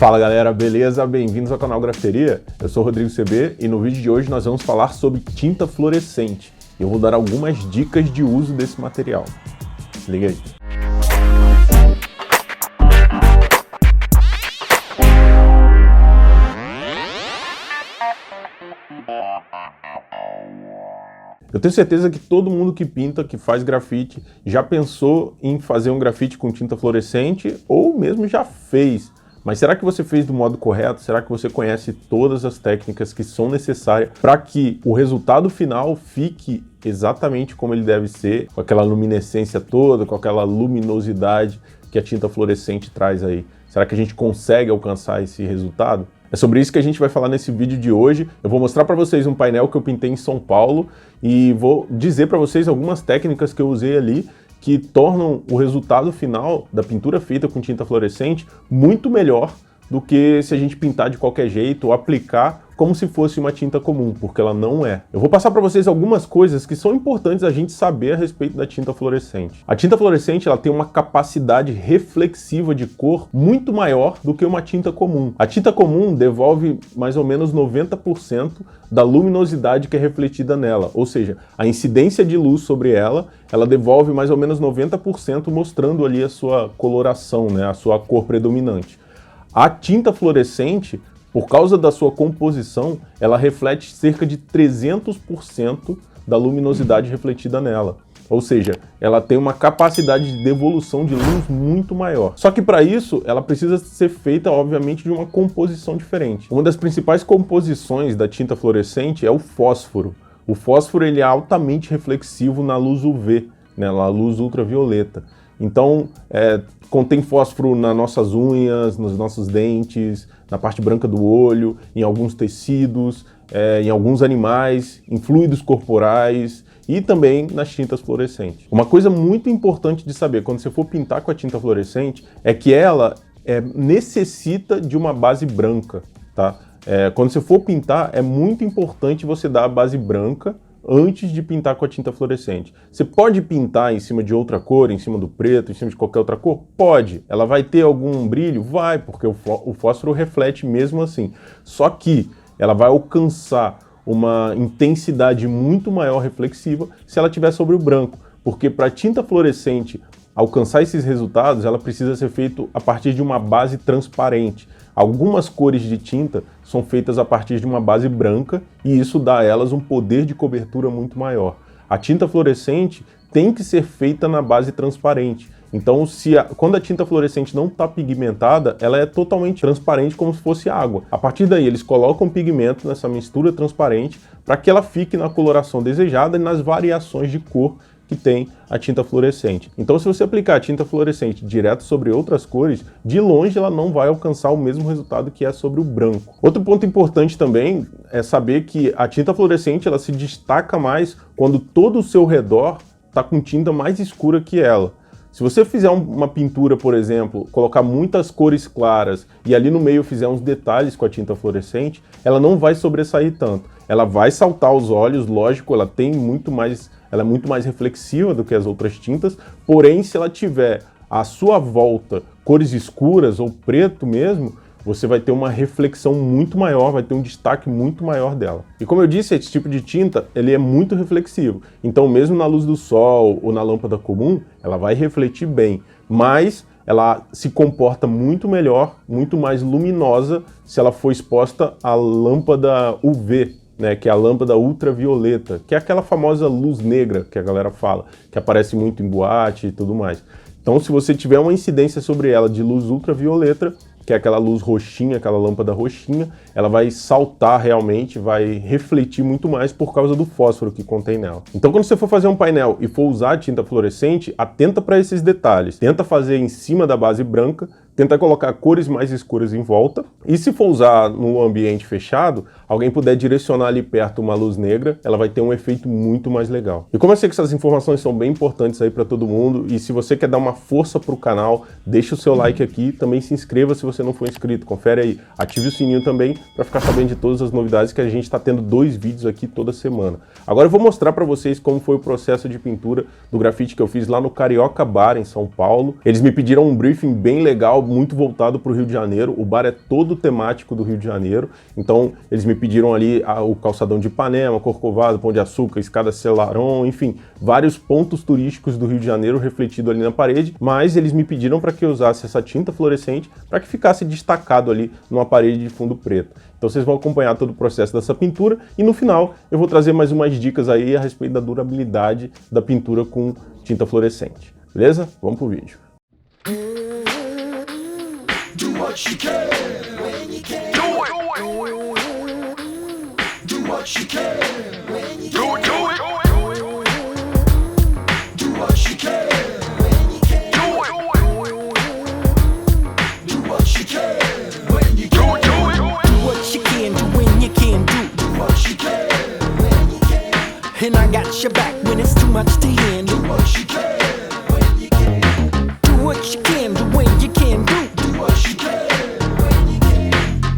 Fala galera, beleza? Bem-vindos ao canal Grafiteria. Eu sou o Rodrigo CB e no vídeo de hoje nós vamos falar sobre tinta fluorescente. Eu vou dar algumas dicas de uso desse material. Se liga aí. Eu tenho certeza que todo mundo que pinta, que faz grafite, já pensou em fazer um grafite com tinta fluorescente ou mesmo já fez. Mas será que você fez do modo correto? Será que você conhece todas as técnicas que são necessárias para que o resultado final fique exatamente como ele deve ser, com aquela luminescência toda, com aquela luminosidade que a tinta fluorescente traz aí? Será que a gente consegue alcançar esse resultado? É sobre isso que a gente vai falar nesse vídeo de hoje. Eu vou mostrar para vocês um painel que eu pintei em São Paulo e vou dizer para vocês algumas técnicas que eu usei ali que tornam o resultado final da pintura feita com tinta fluorescente muito melhor do que se a gente pintar de qualquer jeito ou aplicar como se fosse uma tinta comum, porque ela não é. Eu vou passar para vocês algumas coisas que são importantes a gente saber a respeito da tinta fluorescente. A tinta fluorescente ela tem uma capacidade reflexiva de cor muito maior do que uma tinta comum. A tinta comum devolve mais ou menos 90% da luminosidade que é refletida nela, ou seja, a incidência de luz sobre ela, ela devolve mais ou menos 90%, mostrando ali a sua coloração, né, a sua cor predominante. A tinta fluorescente, por causa da sua composição, ela reflete cerca de 300% da luminosidade refletida nela. Ou seja, ela tem uma capacidade de devolução de luz muito maior. Só que para isso, ela precisa ser feita, obviamente, de uma composição diferente. Uma das principais composições da tinta fluorescente é o fósforo. O fósforo ele é altamente reflexivo na luz UV, né, na luz ultravioleta. Então, contém fósforo nas nossas unhas, nos nossos dentes, na parte branca do olho, em alguns tecidos, em alguns animais, em fluidos corporais e também nas tintas fluorescentes. Uma coisa muito importante de saber quando você for pintar com a tinta fluorescente é que ela necessita de uma base branca, tá? Quando você for pintar, é muito importante você dar a base branca antes de pintar com a tinta fluorescente. Você pode pintar em cima de outra cor, em cima do preto, em cima de qualquer outra cor? Pode. Ela vai ter algum brilho? Vai, porque o fósforo reflete mesmo assim. Só que ela vai alcançar uma intensidade muito maior reflexiva se ela estiver sobre o branco, porque para a tinta fluorescente alcançar esses resultados, ela precisa ser feita a partir de uma base transparente. Algumas cores de tinta são feitas a partir de uma base branca e isso dá a elas um poder de cobertura muito maior. A tinta fluorescente tem que ser feita na base transparente. Então, quando a tinta fluorescente não está pigmentada, ela é totalmente transparente como se fosse água. A partir daí, eles colocam pigmento nessa mistura transparente para que ela fique na coloração desejada e nas variações de cor que tem a tinta fluorescente. Então, se você aplicar a tinta fluorescente direto sobre outras cores, de longe ela não vai alcançar o mesmo resultado que é sobre o branco. Outro ponto importante também é saber que a tinta fluorescente ela se destaca mais quando todo o seu redor está com tinta mais escura que ela. Se você fizer uma pintura, por exemplo, colocar muitas cores claras e ali no meio fizer uns detalhes com a tinta fluorescente, ela não vai sobressair tanto. Ela vai saltar aos olhos, lógico, ela é muito mais reflexiva do que as outras tintas, porém, se ela tiver à sua volta cores escuras ou preto mesmo, você vai ter uma reflexão muito maior, vai ter um destaque muito maior dela. E como eu disse, esse tipo de tinta, ele é muito reflexivo. Então, mesmo na luz do sol ou na lâmpada comum, ela vai refletir bem, mas ela se comporta muito melhor, muito mais luminosa se ela for exposta à lâmpada UV, né, que é a lâmpada ultravioleta, que é aquela famosa luz negra que a galera fala, que aparece muito em boate e tudo mais. Então, se você tiver uma incidência sobre ela de luz ultravioleta, que é aquela luz roxinha, aquela lâmpada roxinha, ela vai saltar realmente, vai refletir muito mais por causa do fósforo que contém nela. Então, quando você for fazer um painel e for usar tinta fluorescente, atenta para esses detalhes. Tenta fazer em cima da base branca, tenta colocar cores mais escuras em volta. E se for usar no ambiente fechado, alguém puder direcionar ali perto uma luz negra, ela vai ter um efeito muito mais legal. E como eu sei que essas informações são bem importantes aí para todo mundo, e se você quer dar uma força para o canal, deixa o seu like aqui, também se inscreva se você não for inscrito, confere aí, ative o sininho também para ficar sabendo de todas as novidades que a gente está tendo 2 vídeos aqui toda semana. Agora eu vou mostrar para vocês como foi o processo de pintura do grafite que eu fiz lá no Carioca Bar, em São Paulo. Eles me pediram um briefing bem legal, muito voltado para o Rio de Janeiro, o bar é todo temático do Rio de Janeiro, então eles me pediram ali o calçadão de Ipanema, Corcovado, Pão de Açúcar, Escada Selarón, enfim, vários pontos turísticos do Rio de Janeiro refletido ali na parede, mas eles me pediram para que eu usasse essa tinta fluorescente para que ficasse destacado ali numa parede de fundo preto. Então vocês vão acompanhar todo o processo dessa pintura e no final eu vou trazer mais umas dicas aí a respeito da durabilidade da pintura com tinta fluorescente. Beleza? Vamos pro vídeo. Do what you can when you can. Do it. Do what you can when you can. Do it. Do what you can when you can. Do it. Do what you can when you can. Do what you can do when you can do. Do what you can when you can. And I got your back when it's too much to handle. Do what you can when you can. Do what you can do when you can do. Do what you can when you can.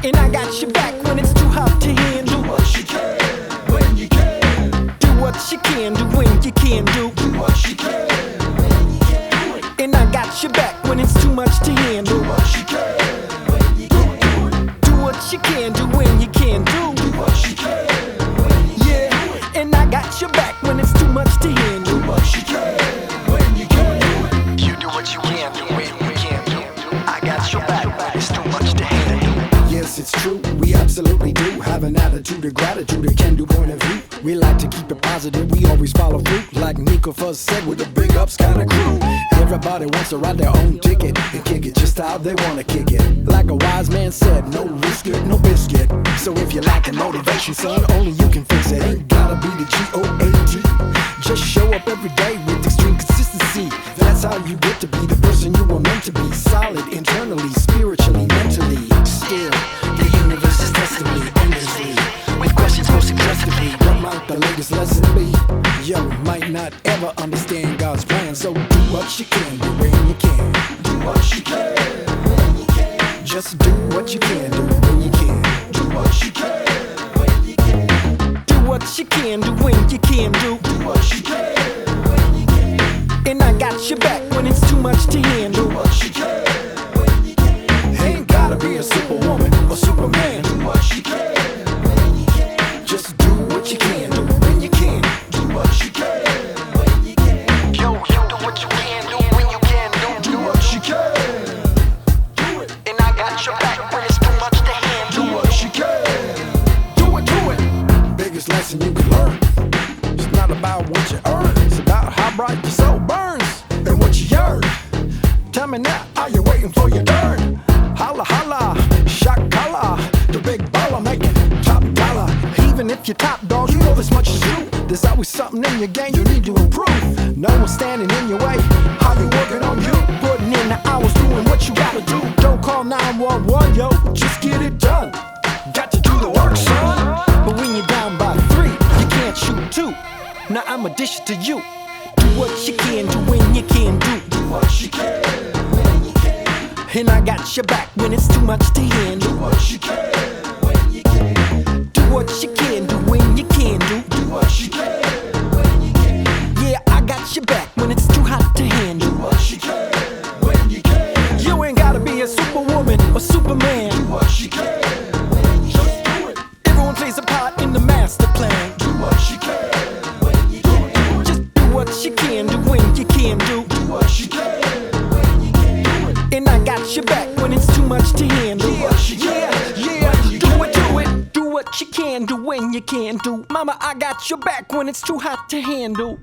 And I got your back when it's too hot to handle. Do what you can when you can. Do what you can do when you can do. Do what you can when you can. And I got your back when it's too much to handle. Do what you can when you can. Do what you can do when you can do. Do what you can when you can. Yeah, and I got your back when it's too much to handle. Do what you can when you can. You do what you can do when you can do. I got your back when it's too much to handle. Yes, it's true, we absolutely do have an attitude of gratitude, a can-do point of view. We like to keep it positive, we always follow through. Like Nico Fuzz said, with a big ups kind of crew. Everybody wants to ride their own ticket and kick it just how they want to kick it. Like a wise man said, no risk it, no biscuit. So if you lack a motivation, son, only you can fix it. Ain't gotta be the G-O-A-T. Just show up every day with extreme consistency. That's how you get to be the person you were meant to be. Solid internally, spiritually, mentally. Still, the universe is testing me endlessly with questions most suggestively. What might the latest lesson be? Yo, might not ever understand God's plan, so do what you can do when you can. Do what you can when you can. Just do what you can do when you can. Do what you can when you can. Do what you can do when you can do. Do what you can when you can. And I got your back when it's too much to handle. Do what you can when you can. Ain't gotta be a superwoman or superman. Do what you can when you can. Just do what you can do when you can. Do what you can when you can. Yo, you do what you can do when you can do. Do what you can. Do it. And I got your back when it's too much to handle. Do what you can. Do it. Biggest lesson you can learn. It's not about what you earn. It's about how bright your soul burns and what you yearn. Tell me now, are you waiting for your turn? Holla, holla, shot collar. The big baller making top dollar. Even if you're top dog, you know this much is true. There's always something in your game you need to improve. No one's standing in your way. How you working on you? Putting in the hours, doing what you gotta do. Don't call 911, yo, just get it done. Got to do the work, son. But when you're down by 3, you can't shoot 2. Now I'ma dish it to you. Do what you can do when you can do. Do what you can when you can. And I got your back when it's too much to handle. Do what you can when you can. Do what you can do when you can do. Do what you can when you can. Yeah, I got your back when it's too hot to handle. Do what you can when you can. You ain't gotta be a superwoman or superman. Do what you can when you can. Just do it. Everyone plays a part in the master plan. Do what you can when you can. Just do what you can do when you can do. Do what you can when you can. Do it. And I got your back when it's too much to handle. Yeah, do it. Do what you can do when you can do. Mama, I got your back when it's too hot to handle.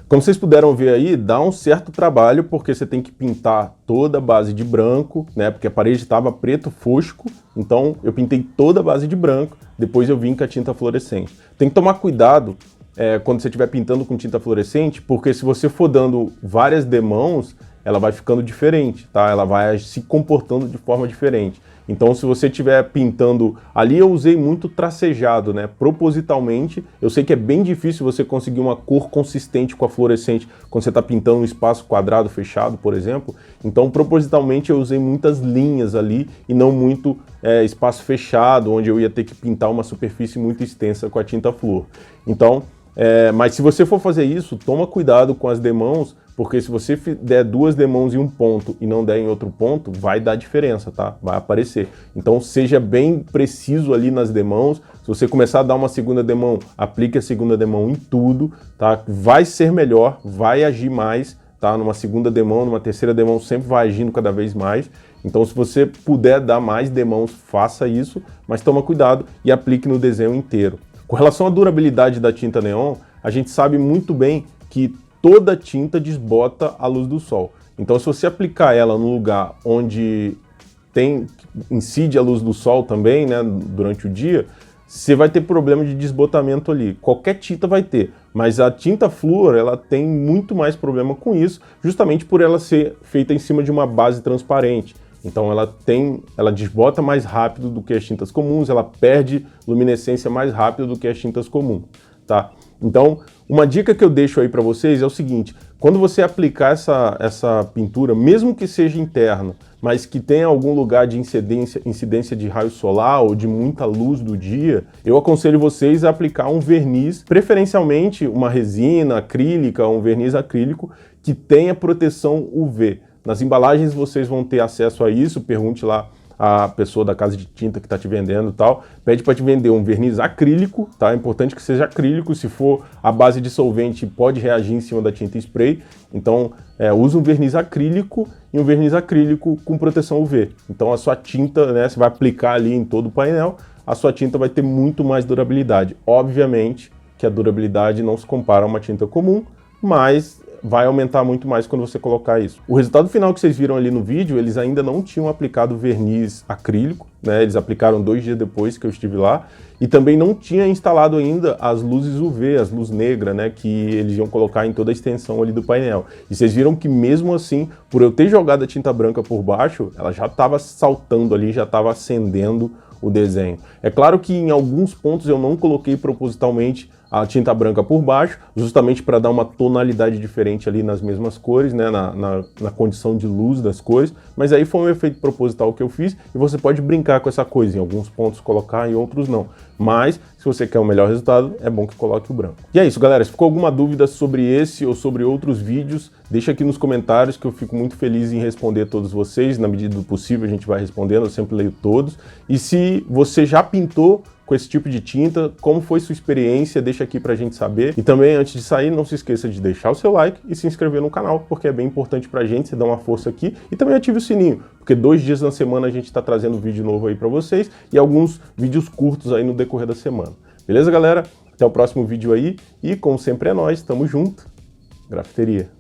Como vocês puderam ver aí, dá um certo trabalho porque você tem que pintar toda a base de branco, né? Porque a parede estava preto fosco, então eu pintei toda a base de branco, depois eu vim com a tinta fluorescente. Tem que tomar cuidado quando você estiver pintando com tinta fluorescente, porque se você for dando várias demãos, ela vai ficando diferente, tá? Ela vai se comportando de forma diferente. Então, se você estiver pintando... Ali eu usei muito tracejado, né? Propositalmente, eu sei que é bem difícil você conseguir uma cor consistente com a fluorescente quando você está pintando um espaço quadrado fechado, por exemplo. Então, propositalmente, eu usei muitas linhas ali e não muito espaço fechado, onde eu ia ter que pintar uma superfície muito extensa com a tinta fluor. Então, Mas se você for fazer isso, toma cuidado com as demãos, porque se você der 2 demãos em um ponto e não der em outro ponto, vai dar diferença, tá? Vai aparecer. Então seja bem preciso ali nas demãos. Se você começar a dar uma segunda demão, aplique a segunda demão em tudo, tá? Vai ser melhor, vai agir mais, tá? Numa segunda demão, numa terceira demão, sempre vai agindo cada vez mais. Então se você puder dar mais demãos, faça isso, mas toma cuidado e aplique no desenho inteiro. Com relação à durabilidade da tinta neon, a gente sabe muito bem que toda tinta desbota a luz do sol. Então se você aplicar ela no lugar onde incide a luz do sol também, né, durante o dia, você vai ter problema de desbotamento ali. Qualquer tinta vai ter, mas a tinta flúor, ela tem muito mais problema com isso, justamente por ela ser feita em cima de uma base transparente. Então ela desbota mais rápido do que as tintas comuns, ela perde luminescência mais rápido do que as tintas comuns, tá? Então, uma dica que eu deixo aí para vocês é o seguinte: quando você aplicar essa pintura, mesmo que seja interno, mas que tenha algum lugar de incidência de raio solar ou de muita luz do dia, eu aconselho vocês a aplicar um verniz, preferencialmente uma resina acrílica, um verniz acrílico que tenha proteção UV. Nas embalagens vocês vão ter acesso a isso, pergunte lá a pessoa da casa de tinta que está te vendendo e tal, pede para te vender um verniz acrílico, tá? É importante que seja acrílico, se for a base de solvente pode reagir em cima da tinta spray, então usa um verniz acrílico e um verniz acrílico com proteção UV. Então a sua tinta, né, você vai aplicar ali em todo o painel, a sua tinta vai ter muito mais durabilidade. Obviamente que a durabilidade não se compara a uma tinta comum, mas vai aumentar muito mais quando você colocar isso. O resultado final que vocês viram ali no vídeo, eles ainda não tinham aplicado verniz acrílico, né? Eles aplicaram 2 dias depois que eu estive lá, e também não tinha instalado ainda as luzes UV, as luzes negras, né? Que eles iam colocar em toda a extensão ali do painel. E vocês viram que mesmo assim, por eu ter jogado a tinta branca por baixo, ela já estava saltando ali, já estava acendendo o desenho. É claro que em alguns pontos eu não coloquei propositalmente a tinta branca por baixo, justamente para dar uma tonalidade diferente ali nas mesmas cores, né, na condição de luz das cores, mas aí foi um efeito proposital que eu fiz e você pode brincar com essa coisa, em alguns pontos colocar, em outros não. Mas, se você quer o melhor resultado, é bom que coloque o branco. E é isso, galera. Se ficou alguma dúvida sobre esse ou sobre outros vídeos, deixa aqui nos comentários que eu fico muito feliz em responder todos vocês. Na medida do possível a gente vai respondendo, eu sempre leio todos. E se você já pintou com esse tipo de tinta, como foi sua experiência, deixa aqui pra gente saber. E também, antes de sair, não se esqueça de deixar o seu like e se inscrever no canal, porque é bem importante pra gente, você dá uma força aqui. E também ative o sininho, porque 2 dias na semana a gente tá trazendo vídeo novo aí pra vocês e alguns vídeos curtos aí no decorrer da semana. Beleza, galera? Até o próximo vídeo aí e, como sempre é nóis, tamo junto. Grafiteria.